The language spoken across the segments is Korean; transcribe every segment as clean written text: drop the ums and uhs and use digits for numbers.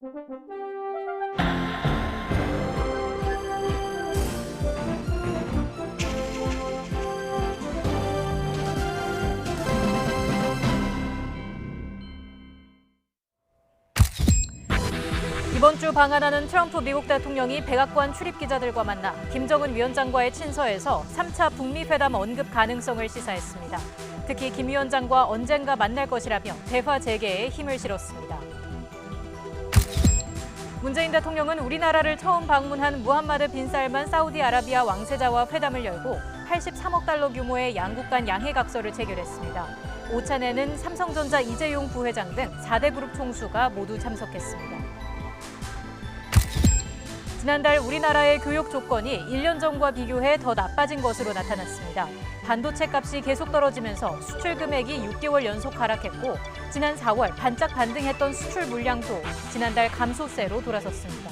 이번 주 방한하는 트럼프 미국 대통령이 백악관 출입 기자들과 만나 김정은 위원장과의 친서에서 3차 북미 회담 언급 가능성을 시사했습니다. 특히 김 위원장과 언젠가 만날 것이라며 대화 재개에 힘을 실었습니다. 문재인 대통령은 우리나라를 처음 방문한 무함마드 빈 살만 사우디아라비아 왕세자와 회담을 열고 83억 달러 규모의 양국 간 양해각서를 체결했습니다. 오찬에는 삼성전자 이재용 부회장 등 4대 그룹 총수가 모두 참석했습니다. 지난달 우리나라의 교육 조건이 1년 전과 비교해 더 나빠진 것으로 나타났습니다. 반도체 값이 계속 떨어지면서 수출 금액이 6개월 연속 하락했고 지난 4월 반짝 반등했던 수출 물량도 지난달 감소세로 돌아섰습니다.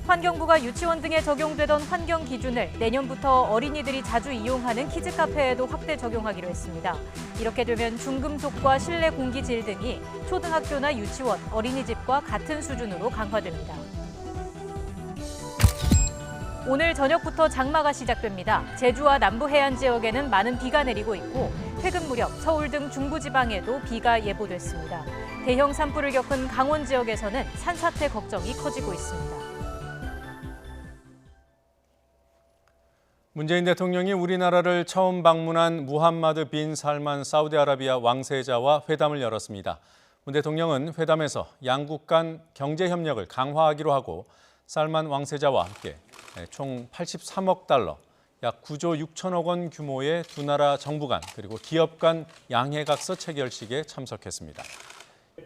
환경부가 유치원 등에 적용되던 환경 기준을 내년부터 어린이들이 자주 이용하는 키즈 카페에도 확대 적용하기로 했습니다. 이렇게 되면 중금속과 실내 공기질 등이 초등학교나 유치원, 어린이집과 같은 수준으로 강화됩니다. 오늘 저녁부터 장마가 시작됩니다. 제주와 남부 해안 지역에는 많은 비가 내리고 있고 퇴근 무렵 서울 등 중부지방에도 비가 예보됐습니다. 대형 산불을 겪은 강원 지역에서는 산사태 걱정이 커지고 있습니다. 문재인 대통령이 우리나라를 처음 방문한 무함마드 빈 살만 사우디아라비아 왕세자와 회담을 열었습니다. 문 대통령은 회담에서 양국 간 경제 협력을 강화하기로 하고 살만 왕세자와 함께 총 83억 달러, 약 9조 6천억 원 규모의 두 나라 정부 간 그리고 기업 간 양해각서 체결식에 참석했습니다.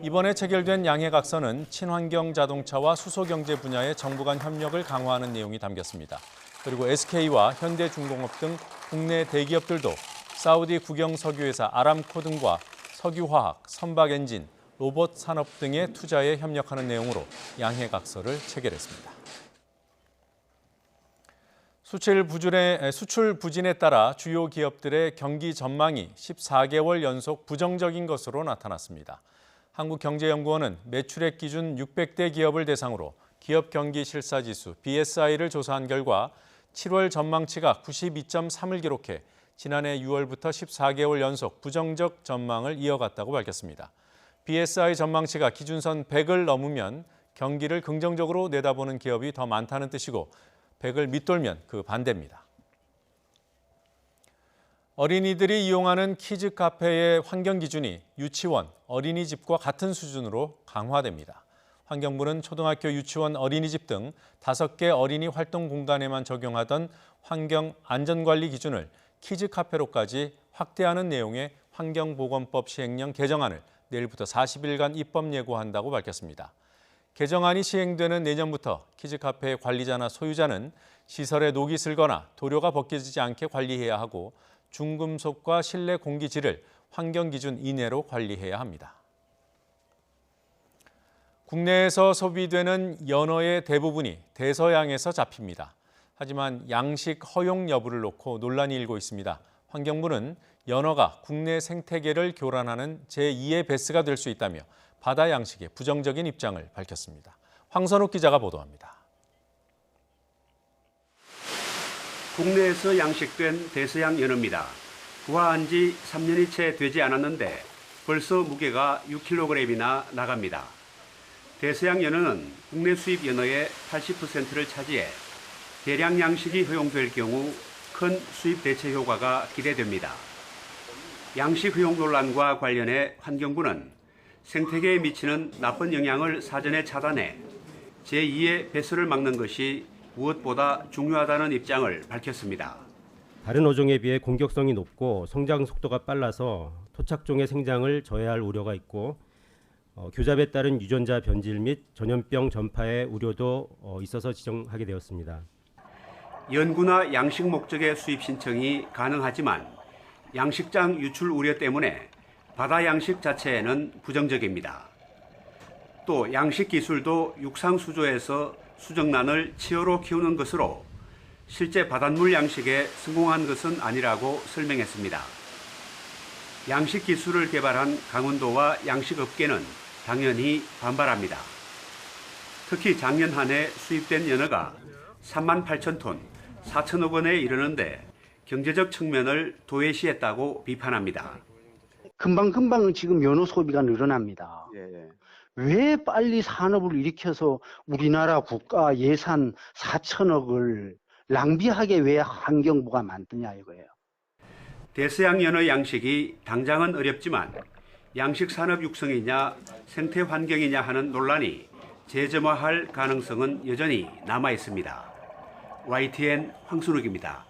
이번에 체결된 양해각서는 친환경 자동차와 수소경제 분야의 정부 간 협력을 강화하는 내용이 담겼습니다. 그리고 SK와 현대중공업 등 국내 대기업들도 사우디 국영석유회사 아람코 등과 석유화학, 선박엔진, 로봇 산업 등의 투자에 협력하는 내용으로 양해각서를 체결했습니다. 수출 부진에 따라 주요 기업들의 경기 전망이 14개월 연속 부정적인 것으로 나타났습니다. 한국경제연구원은 매출액 기준 600대 기업을 대상으로 기업 경기 실사지수 BSI를 조사한 결과 7월 전망치가 92.3을 기록해 지난해 6월부터 14개월 연속 부정적 전망을 이어갔다고 밝혔습니다. BSI 전망치가 기준선 100을 넘으면 경기를 긍정적으로 내다보는 기업이 더 많다는 뜻이고 100을 밑돌면 그 반대입니다. 어린이들이 이용하는 키즈 카페의 환경 기준이 유치원, 어린이집과 같은 수준으로 강화됩니다. 환경부는 초등학교, 유치원, 어린이집 등 5개 어린이 활동 공간에만 적용하던 환경 안전관리 기준을 키즈 카페로까지 확대하는 내용의 환경보건법 시행령 개정안을 내일부터 40일간 입법 예고한다고 밝혔습니다. 개정안이 시행되는 내년부터 키즈 카페의 관리자나 소유자는 시설에 녹이 슬거나 도료가 벗겨지지 않게 관리해야 하고 중금속과 실내 공기질을 환경 기준 이내로 관리해야 합니다. 국내에서 소비되는 연어의 대부분이 대서양에서 잡힙니다. 하지만 양식 허용 여부를 놓고 논란이 일고 있습니다. 환경부는 연어가 국내 생태계를 교란하는 제2의 베스가 될 수 있다며 바다 양식에 부정적인 입장을 밝혔습니다. 황선욱 기자가 보도합니다. 국내에서 양식된 대서양 연어입니다. 구화한 지 3년이 채 되지 않았는데 벌써 무게가 6kg이나 나갑니다. 대서양 연어는 국내 수입 연어의 80%를 차지해 대량 양식이 허용될 경우 큰 수입 대체 효과가 기대됩니다. 양식 허용 논란과 관련해 환경부는 생태계에 미치는 나쁜 영향을 사전에 차단해 제2의 배설을 막는 것이 무엇보다 중요하다는 입장을 밝혔습니다. 다른 어종에 비해 공격성이 높고 성장 속도가 빨라서 토착종의 생장을 저해할 우려가 있고 교잡에 따른 유전자 변질 및 전염병 전파의 우려도 있어서 지정하게 되었습니다. 연구나 양식 목적의 수입 신청이 가능하지만 양식장 유출 우려 때문에 바다 양식 자체에는 부정적입니다. 또 양식 기술도 육상 수조에서 수정란을 치어로 키우는 것으로 실제 바닷물 양식에 성공한 것은 아니라고 설명했습니다. 양식 기술을 개발한 강원도와 양식업계는 당연히 반발합니다. 특히 작년 한 해 수입된 연어가 3만 8천 톤, 4천억 원에 이르는데 경제적 측면을 도외시했다고 비판합니다. 금방 지금 연어 소비가 늘어납니다. 왜 빨리 산업을 일으켜서 우리나라 국가 예산 4천억을 낭비하게 왜 환경부가 만드냐 이거예요. 대서양 연어 양식이 당장은 어렵지만 양식 산업 육성이냐 생태 환경이냐 하는 논란이 재점화할 가능성은 여전히 남아 있습니다. YTN 황순욱입니다.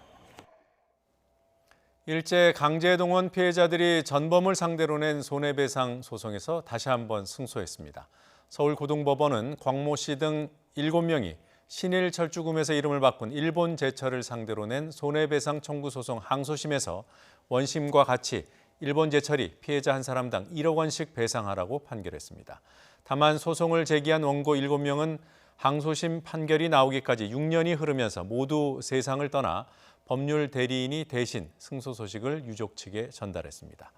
일제 강제동원 피해자들이 전범을 상대로 낸 손해배상 소송에서 다시 한번 승소했습니다. 서울고등법원은 광모 씨 등 7명이 신일 철주금에서 이름을 바꾼 일본 제철을 상대로 낸 손해배상 청구 소송 항소심에서 원심과 같이 일본 제철이 피해자 한 사람당 1억 원씩 배상하라고 판결했습니다. 다만 소송을 제기한 원고 7명은 항소심 판결이 나오기까지 6년이 흐르면서 모두 세상을 떠나 법률 대리인이 대신 승소 소식을 유족 측에 전달했습니다.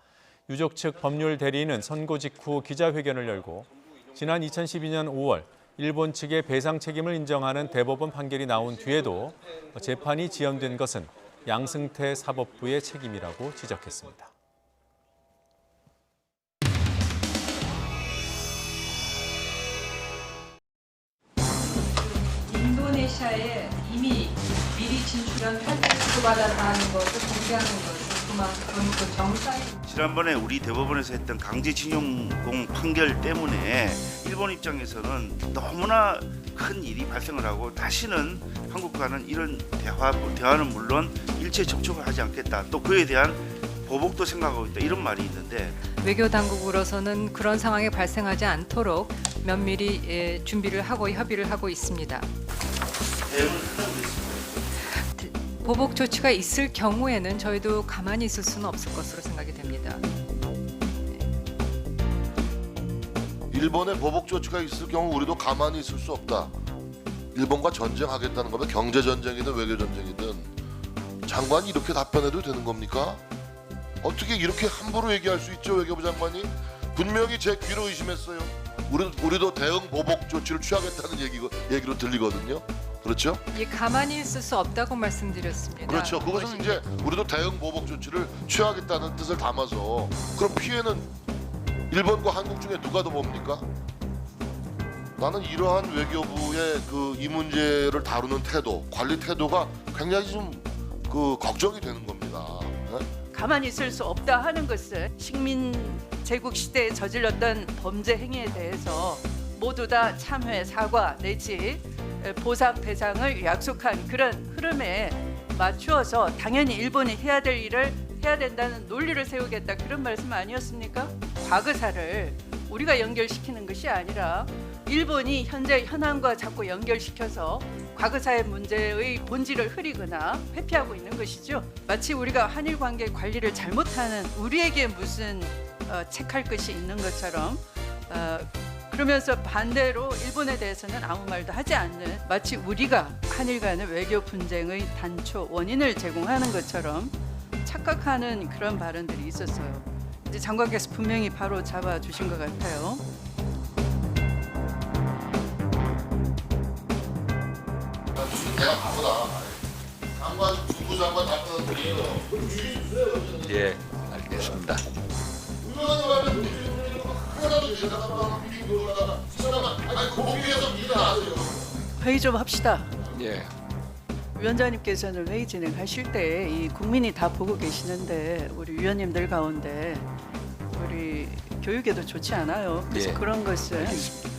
유족 측 법률 대리인은 선고 직후 기자회견을 열고 지난 2012년 5월 일본 측의 배상 책임을 인정하는 대법원 판결이 나온 뒤에도 재판이 지연된 것은 양승태 사법부의 책임이라고 지적했습니다. 인도네시아에 이미 미리 진출한 탈퇴를 받았다는 것을 공개하는 것은 그만큼 그 정사의 지난번에 우리 대법원에서 했던 강제징용공 판결 때문에 일본 입장에서는 너무나 큰 일이 발생을 하고 다시는 한국과는 이런 대화는 물론 일체 접촉을 하지 않겠다. 또 그에 대한 보복도 생각하고 있다. 이런 말이 있는데 외교 당국으로서는 그런 상황이 발생하지 않도록 면밀히 준비를 하고 협의를 하고 있습니다. 보복 조치가 있을 경우에는 저희도 가만히 있을 수는 없을 것으로 생각이 됩니다. 일본의 보복 조치가 있을 경우 우리도 가만히 있을 수 없다. 일본과 전쟁하겠다는 거면 경제 전쟁이든 외교 전쟁이든 장관이 이렇게 답변해도 되는 겁니까? 어떻게 이렇게 함부로 얘기할 수 있죠, 외교부 장관이? 분명히 제 귀로 의심했어요. 우리도 대응 보복 조치를 취하겠다는 얘기로 들리거든요. 그렇죠? 예, 가만히 있을 수 없다고 말씀드렸습니다. 그렇죠. 그것은 이제 우리도 대응 보복 조치를 취하겠다는 뜻을 담아서 그럼 피해는 일본과 한국 중에 누가 더 봅니까? 나는 이러한 외교부의 이 문제를 다루는 태도, 관리 태도가 굉장히 좀 걱정이 되는 겁니다. 네? 가만히 있을 수 없다 하는 것은 식민 제국 시대에 저질렀던 범죄 행위에 대해서 모두 다 참회, 사과 내지 보상 배상을 약속한 그런 흐름에 맞추어서 당연히 일본이 해야 될 일을 해야 된다는 논리를 세우겠다 그런 말씀 아니었습니까? 과거사를 우리가 연결시키는 것이 아니라 일본이 현재 현황과 자꾸 연결시켜서 과거사의 문제의 본질을 흐리거나 회피하고 있는 것이죠. 마치 우리가 한일 관계 관리를 잘못하는 우리에게 무슨 책할 것이 있는 것처럼 그러면서 반대로 일본에 대해서는 아무 말도 하지 않는 마치 우리가 한일 간의 외교 분쟁의 단초 원인을 제공하는 것처럼 착각하는 그런 발언들이 있었어요. 이제 장관께서 분명히 바로 잡아주신 것 같아요. 장관, 국무장관 답변 드려요. 예, 알겠습니다. 회의 좀 합시다. 예. 위원장님께서는 회의 진행하실 때 이 국민이 다 보고 계시는데 우리 위원님들 가운데 우리 교육에도 좋지 않아요. 그래서 예. 그런 것을 알겠습니다.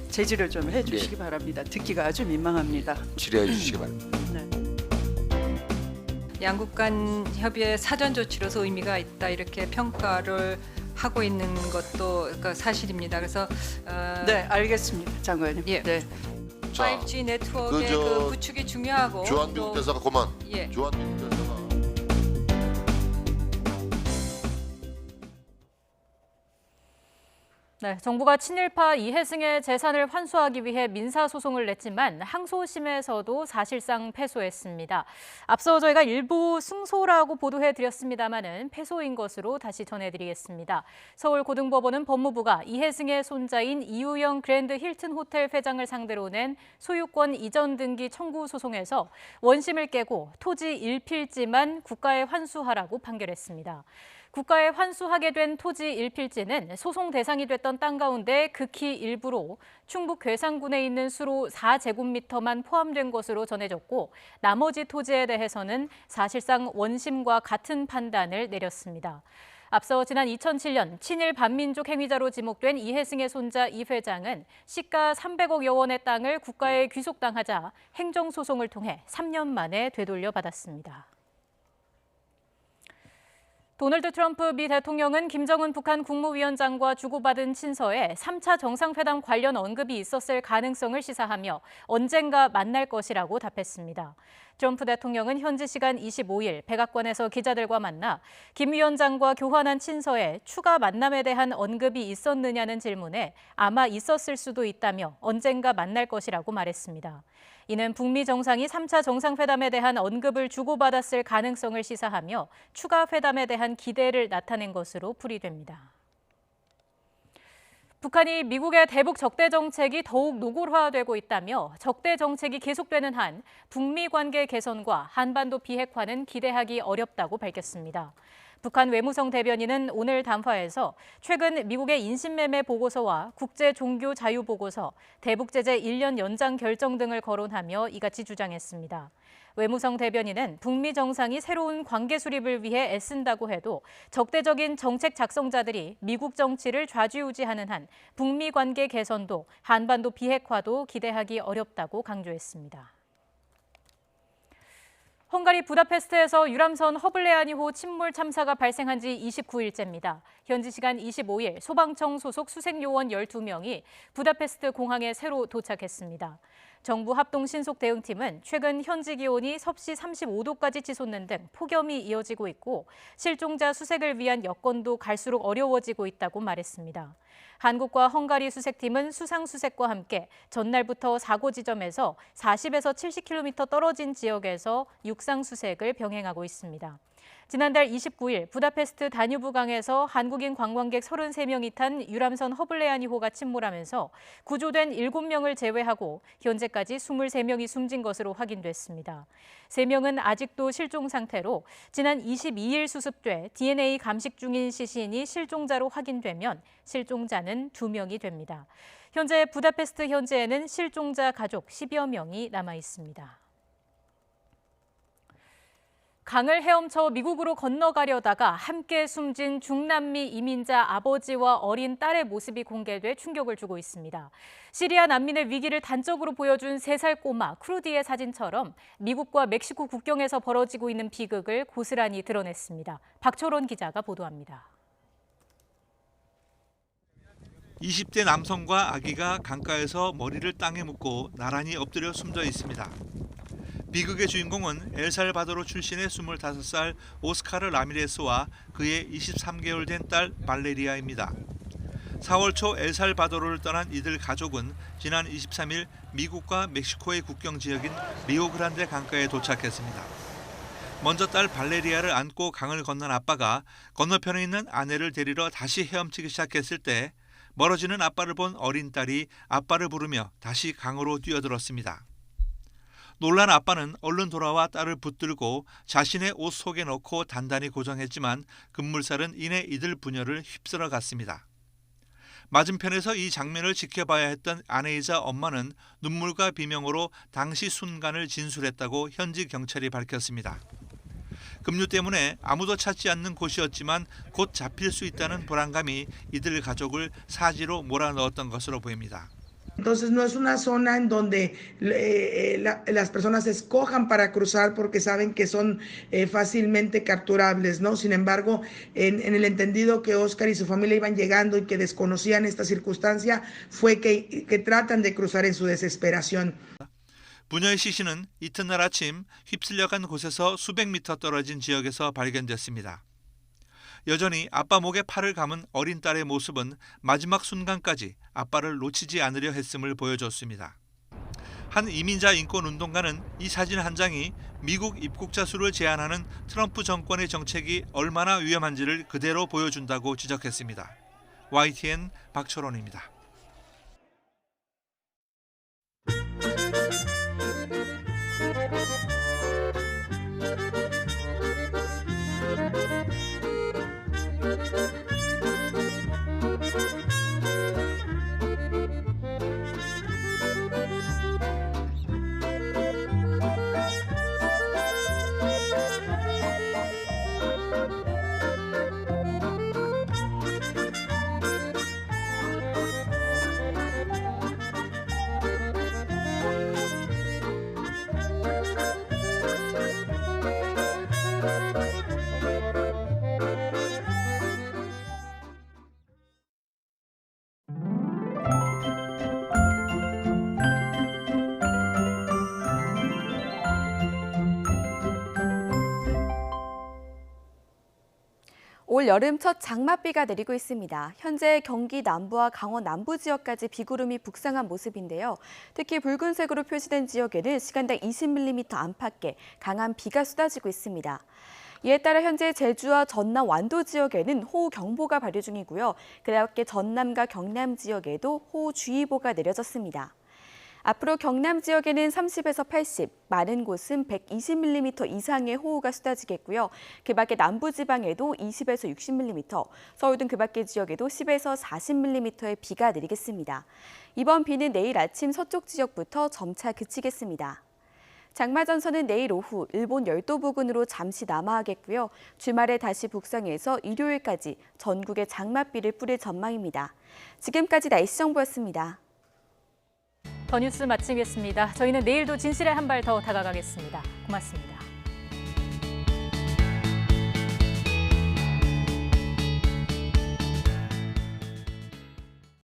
제지를 좀 해주시기 바랍니다. 듣기가 아주 민망합니다. 질의해 주시기 바랍니다. 네. 양국 간 협의의 사전 조치로서 의미가 있다 이렇게 평가를 하고 있는 것도 그러니까 사실입니다. 그래서 네, 알겠습니다, 장관님. 예. 네. 자, 5G 네트워크의 그 구축이 중요하고 주한미국 대사가 그만. 예. 주한미국 대사가. 네, 정부가 친일파 이해승의 재산을 환수하기 위해 민사소송을 냈지만 항소심에서도 사실상 패소했습니다. 앞서 저희가 일부 승소라고 보도해드렸습니다마는 패소인 것으로 다시 전해드리겠습니다. 서울고등법원은 법무부가 이해승의 손자인 이우영 그랜드 힐튼 호텔 회장을 상대로 낸 소유권 이전 등기 청구 소송에서 원심을 깨고 토지 1필지만 국가에 환수하라고 판결했습니다. 국가에 환수하게 된 토지 1필지는 소송 대상이 됐던 땅 가운데 극히 일부로 충북 괴산군에 있는 수로 4제곱미터만 포함된 것으로 전해졌고 나머지 토지에 대해서는 사실상 원심과 같은 판단을 내렸습니다. 앞서 지난 2007년 친일 반민족 행위자로 지목된 이해승의 손자 이 회장은 시가 300억여 원의 땅을 국가에 귀속당하자 행정소송을 통해 3년 만에 되돌려받았습니다. 도널드 트럼프 미 대통령은 김정은 북한 국무위원장과 주고받은 친서에 3차 정상회담 관련 언급이 있었을 가능성을 시사하며 언젠가 만날 것이라고 답했습니다. 트럼프 대통령은 현지 시간 25일 백악관에서 기자들과 만나 김 위원장과 교환한 친서에 추가 만남에 대한 언급이 있었느냐는 질문에 아마 있었을 수도 있다며 언젠가 만날 것이라고 말했습니다. 이는 북미 정상이 3차 정상회담에 대한 언급을 주고받았을 가능성을 시사하며 추가 회담에 대한 기대를 나타낸 것으로 풀이됩니다. 북한이 미국의 대북 적대 정책이 더욱 노골화되고 있다며 적대 정책이 계속되는 한 북미 관계 개선과 한반도 비핵화는 기대하기 어렵다고 밝혔습니다. 북한 외무성 대변인은 오늘 담화에서 최근 미국의 인신매매 보고서와 국제 종교 자유 보고서, 대북 제재 1년 연장 결정 등을 거론하며 이같이 주장했습니다. 외무성 대변인은 북미 정상이 새로운 관계 수립을 위해 애쓴다고 해도 적대적인 정책 작성자들이 미국 정치를 좌지우지하는 한 북미 관계 개선도 한반도 비핵화도 기대하기 어렵다고 강조했습니다. 헝가리 부다페스트에서 유람선 허블레아니호 침몰 참사가 발생한 지 29일째입니다. 현지 시간 25일 소방청 소속 수색요원 12명이 부다페스트 공항에 새로 도착했습니다. 정부 합동 신속 대응팀은 최근 현지 기온이 섭씨 35도까지 치솟는 등 폭염이 이어지고 있고 실종자 수색을 위한 여건도 갈수록 어려워지고 있다고 말했습니다. 한국과 헝가리 수색팀은 수상 수색과 함께 전날부터 사고 지점에서 40에서 70km 떨어진 지역에서 육상 수색을 병행하고 있습니다. 지난달 29일 부다페스트 다뉴브강에서 한국인 관광객 33명이 탄 유람선 허블레아니호가 침몰하면서 구조된 7명을 제외하고 현재까지 23명이 숨진 것으로 확인됐습니다. 3명은 아직도 실종 상태로 지난 22일 수습돼 DNA 감식 중인 시신이 실종자로 확인되면 실종자는 2명이 됩니다. 현재 부다페스트 현지에는 실종자 가족 10여 명이 남아 있습니다. 강을 헤엄쳐 미국으로 건너가려다가 함께 숨진 중남미 이민자 아버지와 어린 딸의 모습이 공개돼 충격을 주고 있습니다. 시리아 난민의 위기를 단적으로 보여준 3살 꼬마 크루디의 사진처럼 미국과 멕시코 국경에서 벌어지고 있는 비극을 고스란히 드러냈습니다. 박철원 기자가 보도합니다. 20대 남성과 아기가 강가에서 머리를 땅에 묻고 나란히 엎드려 숨져 있습니다. 비극의 주인공은 엘살바도르 출신의 25살 오스카르 라미레스와 그의 23개월 된 딸 발레리아입니다. 4월 초 엘살바도르를 떠난 이들 가족은 지난 23일 미국과 멕시코의 국경 지역인 리오그란데 강가에 도착했습니다. 먼저 딸 발레리아를 안고 강을 건넌 아빠가 건너편에 있는 아내를 데리러 다시 헤엄치기 시작했을 때 멀어지는 아빠를 본 어린 딸이 아빠를 부르며 다시 강으로 뛰어들었습니다. 놀란 아빠는 얼른 돌아와 딸을 붙들고 자신의 옷 속에 넣고 단단히 고정했지만 급물살은 이내 이들 부녀를 휩쓸어 갔습니다. 맞은편에서 이 장면을 지켜봐야 했던 아내이자 엄마는 눈물과 비명으로 당시 순간을 진술했다고 현지 경찰이 밝혔습니다. 급류 때문에 아무도 찾지 않는 곳이었지만 곧 잡힐 수 있다는 불안감이 이들 가족을 사지로 몰아넣었던 것으로 보입니다. Entonces no es una zona en donde las personas escojan para cruzar porque saben que son fácilmente capturables, ¿no? Sin embargo, en el entendido que Oscar y su familia iban llegando y que desconocían esta circunstancia, fue que tratan de cruzar en su desesperación. 부녀의 시신은 이튿날 아침 휩쓸려간 곳에서 수백 미터 떨어진 지역에서 발견됐습니다. 여전히 아빠 목에 팔을 감은 어린 딸의 모습은 마지막 순간까지 아빠를 놓치지 않으려 했음을 보여줬습니다. 한 이민자 인권운동가는 이 사진 한 장이 미국 입국자 수를 제한하는 트럼프 정권의 정책이 얼마나 위험한지를 그대로 보여준다고 지적했습니다. YTN 박철원입니다. 올 여름 첫 장맛비가 내리고 있습니다. 현재 경기 남부와 강원 남부 지역까지 비구름이 북상한 모습인데요. 특히 붉은색으로 표시된 지역에는 시간당 20mm 안팎의 강한 비가 쏟아지고 있습니다. 이에 따라 현재 제주와 전남 완도 지역에는 호우경보가 발효 중이고요. 그에 함께 전남과 경남 지역에도 호우주의보가 내려졌습니다. 앞으로 경남 지역에는 30에서 80, 많은 곳은 120mm 이상의 호우가 쏟아지겠고요. 그 밖에 남부지방에도 20에서 60mm, 서울 등 그 밖의 지역에도 10에서 40mm의 비가 내리겠습니다. 이번 비는 내일 아침 서쪽 지역부터 점차 그치겠습니다. 장마전선은 내일 오후 일본 열도 부근으로 잠시 남하하겠고요. 주말에 다시 북상해서 일요일까지 전국에 장맛비를 뿌릴 전망입니다. 지금까지 날씨 정보였습니다. 더 뉴스 마치겠습니다. 저희는 내일도 진실에 한 발 더 다가가겠습니다. 고맙습니다.